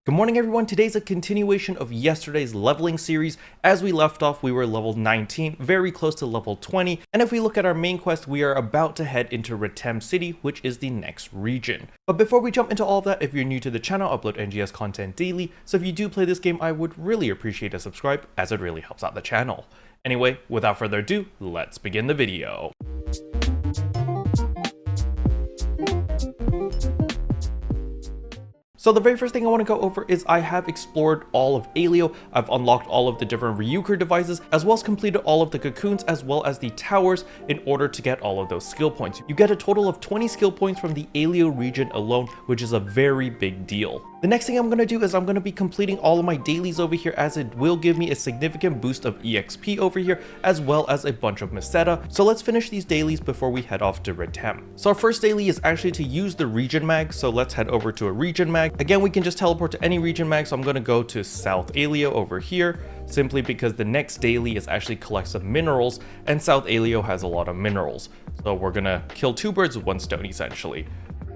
Good morning everyone, today's a continuation of yesterday's leveling series. As we left off, we were level 19, very close to level 20, and if we look at our main quest, we are about to head into Retem City, which is the next region. But before we jump into all of that, if you're new to the channel, I upload NGS content daily, so if you do play this game, I would really appreciate a subscribe, as it really helps out the channel. Anyway, without further ado, let's begin the video. So the very first thing I want to go over is I have explored all of Alio, I've unlocked all of the different Ryuker devices, as well as completed all of the cocoons as well as the towers in order to get all of those skill points. You get a total of 20 skill points from the Alio region alone, which is a very big deal. The next thing I'm going to do is I'm going to be completing all of my dailies over here, as it will give me a significant boost of EXP over here, as well as a bunch of Meseta. So let's finish these dailies before we head off to Retem. So our first daily is actually to use the region mag, so let's head over to a region mag. Again, we can just teleport to any region mag, so I'm going to go to South Alio over here, simply because the next daily is actually collect some minerals, and South Alio has a lot of minerals. So we're going to kill two birds with one stone essentially.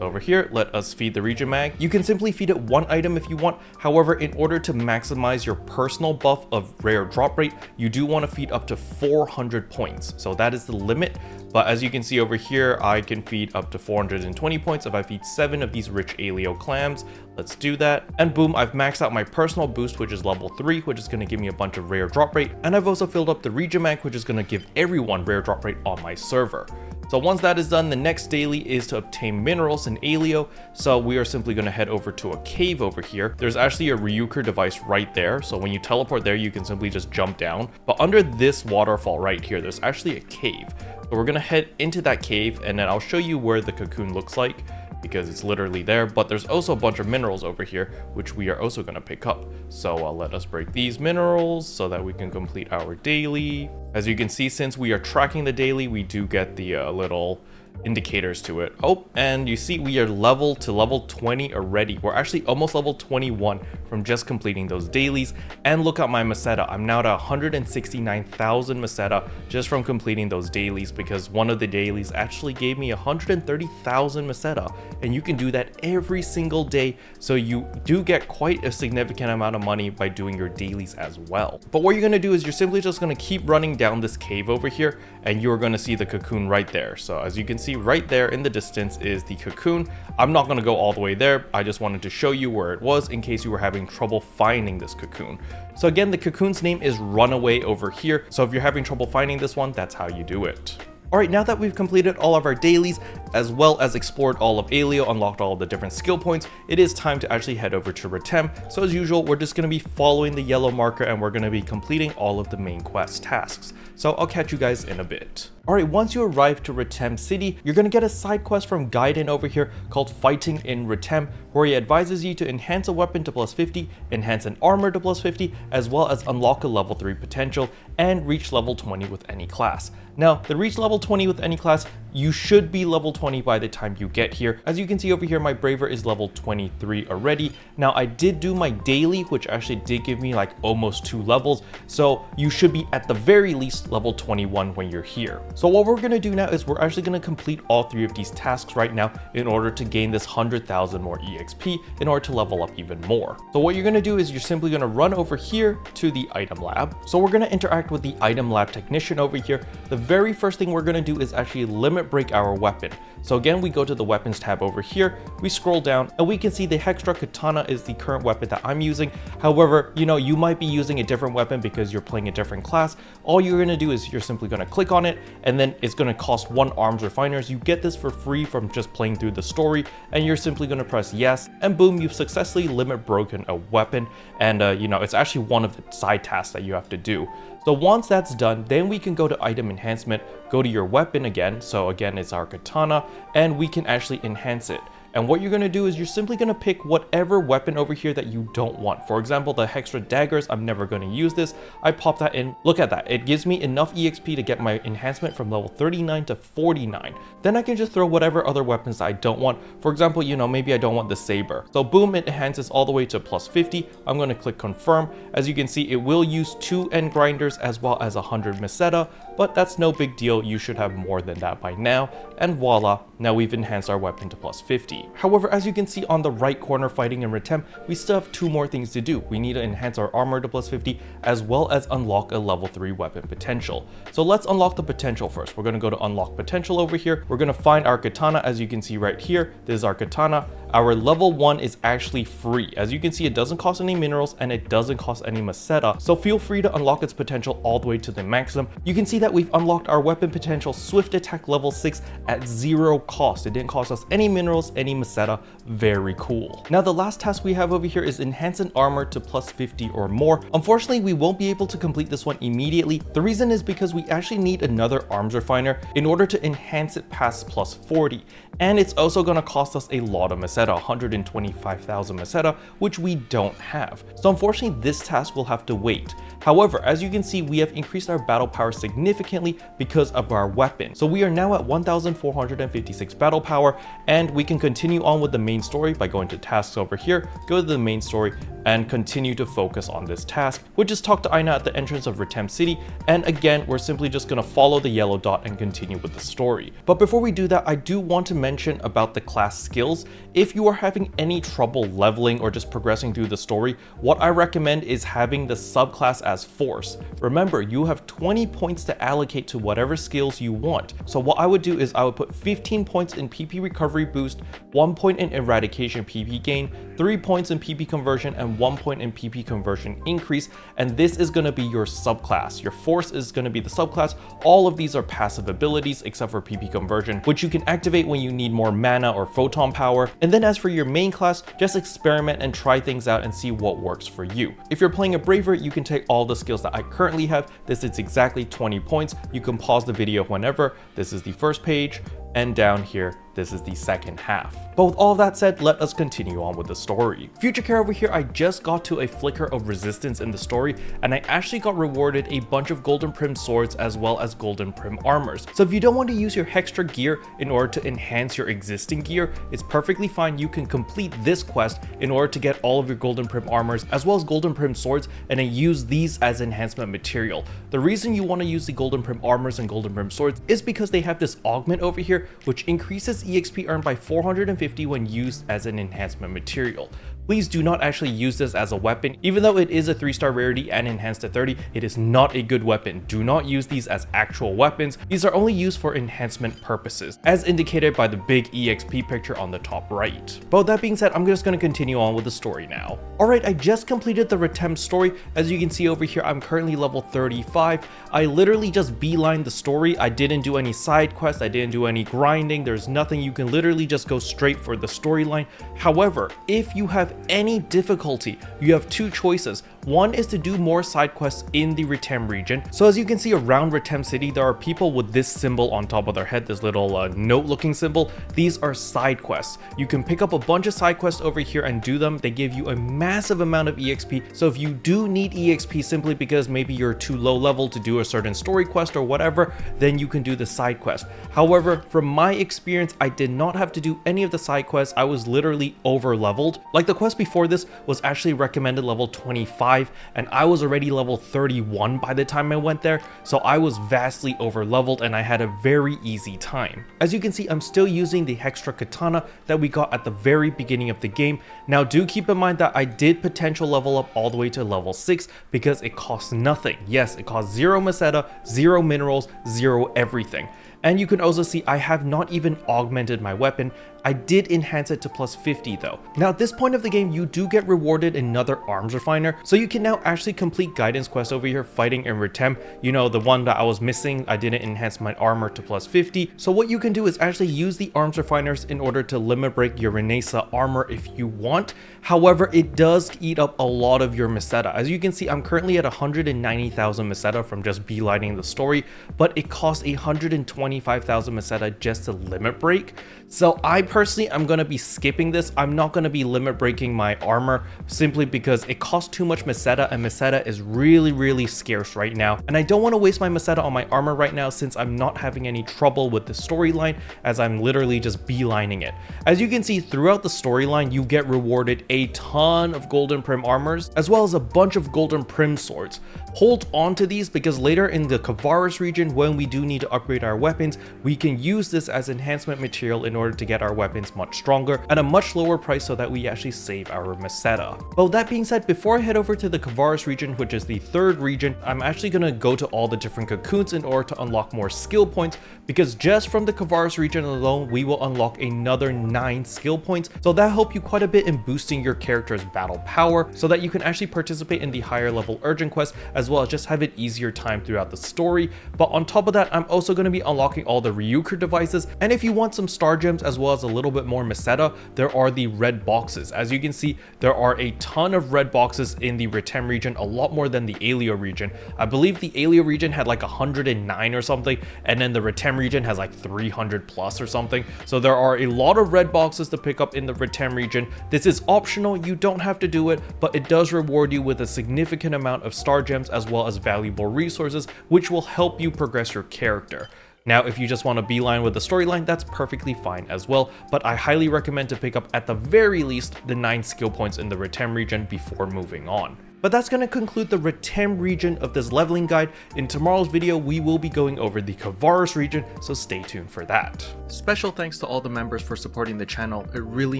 Over here, let us feed the region mag. You can simply feed it one item if you want. However, in order to maximize your personal buff of rare drop rate, you do want to feed up to 400 points. So that is the limit. But as you can see over here, I can feed up to 420 points if I feed 7 of these rich Alio clams. Let's do that. And boom, I've maxed out my personal boost, which is level 3, which is going to give me a bunch of rare drop rate. And I've also filled up the region mag, which is going to give everyone rare drop rate on my server. So once that is done, the next daily is to obtain minerals in Alio. So we are simply going to head over to a cave over here. There's actually a Ryuker device right there. So when you teleport there, you can simply just jump down. But under this waterfall right here, there's actually a cave. So we're going to head into that cave, and then I'll show you where the cocoon looks like, because it's literally there. But there's also a bunch of minerals over here, which we are also going to pick up. So let us break these minerals so that we can complete our daily. As you can see, since we are tracking the daily, we do get the little indicators to it. Oh, and you see we are level 20 already. We're actually almost level 21 from just completing those dailies. And look at my Meseta. I'm now at 169,000 Meseta just from completing those dailies, because one of the dailies actually gave me 130,000 Meseta, and you can do that every single day. So you do get quite a significant amount of money by doing your dailies as well. But what you're going to do is you're simply just going to keep running down this cave over here, and you're going to see the cocoon right there. So as you can see right there in the distance is the cocoon. I'm not going to go all the way there. I just wanted to show you where it was in case you were having trouble finding this cocoon. So again, the cocoon's name is Runaway over here. So if you're having trouble finding this one, that's how you do it. Alright, now that we've completed all of our dailies, as well as explored all of Alio, unlocked all of the different skill points, it is time to actually head over to Retem. So as usual, we're just going to be following the yellow marker, and we're going to be completing all of the main quest tasks. So I'll catch you guys in a bit. Alright, once you arrive to Retem City, you're going to get a side quest from Gaiden over here called Fighting in Retem, where he advises you to enhance a weapon to plus 50, enhance an armor to plus 50, as well as unlock a level 3 potential, and reach level 20 with any class. Now, to reach level 20 with any class, you should be level 20 by the time you get here. As you can see over here, my Braver is level 23 already. Now, I did do my daily, which actually did give me like almost 2 levels. So you should be at the very least level 21 when you're here. So what we're going to do now is we're actually going to complete all 3 of these tasks right now in order to gain this 100,000 more EXP in order to level up even more. So what you're going to do is you're simply going to run over here to the item lab. So we're going to interact with the item lab technician over here. The very first thing we're going to do is actually limit break our weapon. So again, we go to the weapons tab over here, we scroll down, and we can see the Hextra Katana is the current weapon that I'm using. However, you might be using a different weapon because you're playing a different class. All you're going to do is you're simply going to click on it, and then it's going to cost 1 arms refiners. You get this for free from just playing through the story, and you're simply going to press yes, and boom, you've successfully limit broken a weapon. And it's actually one of the side tasks that you have to do. So once that's done, then we can go to item enhancement, go to your weapon again. So again, it's our katana, and we can actually enhance it. And what you're going to do is you're simply going to pick whatever weapon over here that you don't want. For example, the Hextra daggers, I'm never going to use this. I pop that in. Look at that. It gives me enough EXP to get my enhancement from level 39 to 49. Then I can just throw whatever other weapons I don't want. For example, maybe I don't want the saber. So boom, it enhances all the way to plus 50. I'm going to click confirm. As you can see, it will use 2 end grinders as well as 100 Meseta, but that's no big deal. You should have more than that by now. And voila, now we've enhanced our weapon to plus 50. 50. However, as you can see on the right corner fighting in Retem, we still have 2 more things to do. We need to enhance our armor to plus 50 as well as unlock a level 3 weapon potential. So let's unlock the potential first. We're going to go to unlock potential over here. We're going to find our katana. As you can see right here, this is our katana. Our level 1 is actually free. As you can see, it doesn't cost any minerals and it doesn't cost any Meseta, so feel free to unlock its potential all the way to the maximum. You can see that we've unlocked our weapon potential swift attack level 6 at 0 cost. It didn't cost us any minerals, any Meseta. Very cool. Now the last task we have over here is enhancing armor to plus 50 or more. Unfortunately, we won't be able to complete this one immediately. The reason is because we actually need another arms refiner in order to enhance it past plus 40. And it's also going to cost us a lot of Meseta, 125,000 Meseta, which we don't have. So unfortunately, this task will have to wait. However, as you can see, we have increased our battle power significantly because of our weapon. So we are now at 1,456 battle power, and we can continue on with the main story by going to tasks over here, go to the main story, and continue to focus on this task, which is talk to Aina at the entrance of Retem City. And again, we're simply just going to follow the yellow dot and continue with the story. But before we do that, I do want to mention about the class skills. If you are having any trouble leveling or just progressing through the story, what I recommend is having the subclass as Force. Remember, you have 20 points to allocate to whatever skills you want. So what I would do is I would put 15 points in PP recovery boost, 1 point in eradication PP gain, 3 points in PP conversion, and 1 point in PP conversion increase. And this is going to be your subclass. Your Force is going to be the subclass. All of these are passive abilities except for PP conversion, which you can activate when you need more mana or photon power. And then as for your main class, just experiment and try things out and see what works for you. If you're playing a Braver, you can take all the skills that I currently have. This is exactly 20 points. You can pause the video whenever. This is the first page, and down here, this is the second half. But with all of that said, let us continue on with the story. Future Care over here, I just got to a flicker of resistance in the story, and I actually got rewarded a bunch of golden prim swords as well as golden prim armors. So if you don't want to use your Hextra gear in order to enhance your existing gear, it's perfectly fine. You can complete this quest in order to get all of your golden prim armors as well as golden prim swords, and then use these as enhancement material. The reason you want to use the golden prim armors and golden prim swords is because they have this augment over here, which increases EXP earned by 450 when used as an enhancement material. Please do not actually use this as a weapon. Even though it is a 3-star rarity and enhanced to 30, it is not a good weapon. Do not use these as actual weapons. These are only used for enhancement purposes, as indicated by the big EXP picture on the top right. But with that being said, I'm just going to continue on with the story now. Alright, I just completed the Retem story. As you can see over here, I'm currently level 35. I literally just beelined the story. I didn't do any side quests. I didn't do any grinding. There's nothing. You can literally just go straight for the storyline. However, if you have any difficulty, you have 2 choices. One is to do more side quests in the Retem region. So as you can see around Retem City, there are people with this symbol on top of their head, this little note looking symbol. These are side quests. You can pick up a bunch of side quests over here and do them. They give you a massive amount of EXP. So if you do need EXP simply because maybe you're too low level to do a certain story quest or whatever, then you can do the side quest. However, from my experience, I did not have to do any of the side quests. I was literally over leveled. Like the quest before this was actually recommended level 25, and I was already level 31 by the time I went there, so I was vastly over leveled and I had a very easy time. As you can see, I'm still using the Hextra katana that we got at the very beginning of the game. Now do keep in mind that I did potential level up all the way to level 6 because it costs nothing. Yes, it costs 0 Meseta, 0 minerals, 0 everything. And you can also see I have not even augmented my weapon. I did enhance it to plus 50 though. Now at this point of the game, you do get rewarded another arms refiner, so you can now actually complete guidance quests over here fighting in Retem. You know, the one that I was missing, I didn't enhance my armor to plus 50. So what you can do is actually use the arms refiners in order to limit break your Renesa armor if you want. However, it does eat up a lot of your Meseta. As you can see, I'm currently at 190,000 Meseta from just beelining the story, but it costs 125,000 Meseta just to limit break. So I personally am going to be skipping this. I'm not going to be limit breaking my armor simply because it costs too much Meseta, and Meseta is really scarce right now. And I don't want to waste my Meseta on my armor right now since I'm not having any trouble with the storyline, as I'm literally just beelining it. As you can see throughout the storyline, you get rewarded a ton of golden prim armors as well as a bunch of golden prim swords. Hold on to these because later in the Kvaris region, when we do need to upgrade our weapons, we can use this as enhancement material in order to get our weapons weapons much stronger at a much lower price so that we actually save our meseta. But with that being said, before I head over to the Kvaris region, which is the third region, I'm actually going to go to all the different cocoons in order to unlock more skill points, because just from the Kvaris region alone, we will unlock another 9 skill points. So that help you quite a bit in boosting your character's battle power so that you can actually participate in the higher level urgent quests, as well as just have an easier time throughout the story. But on top of that, I'm also going to be unlocking all the Ryuker devices. And if you want some star gems as well as a little bit more meseta, there are the red boxes. As you can see, there are a ton of red boxes in the Retem region, a lot more than the Alio region. I believe the Alio region had like 109 or something, and then the Retem region has like 300 plus or something. So there are a lot of red boxes to pick up in the Retem region. This is optional, you don't have to do it, but it does reward you with a significant amount of star gems as well as valuable resources, which will help you progress your character. Now, if you just want to beeline with the storyline, that's perfectly fine as well, but I highly recommend to pick up at the very least the 9 skill points in the Retem region before moving on. But that's going to conclude the Retem region of this leveling guide. In tomorrow's video, we will be going over the Kvaris region, so stay tuned for that. Special thanks to all the members for supporting the channel. It really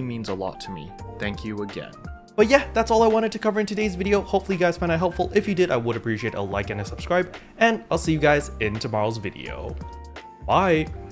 means a lot to me. Thank you again. But yeah, that's all I wanted to cover in today's video. Hopefully you guys found it helpful. If you did, I would appreciate a like and a subscribe, and I'll see you guys in tomorrow's video. Bye!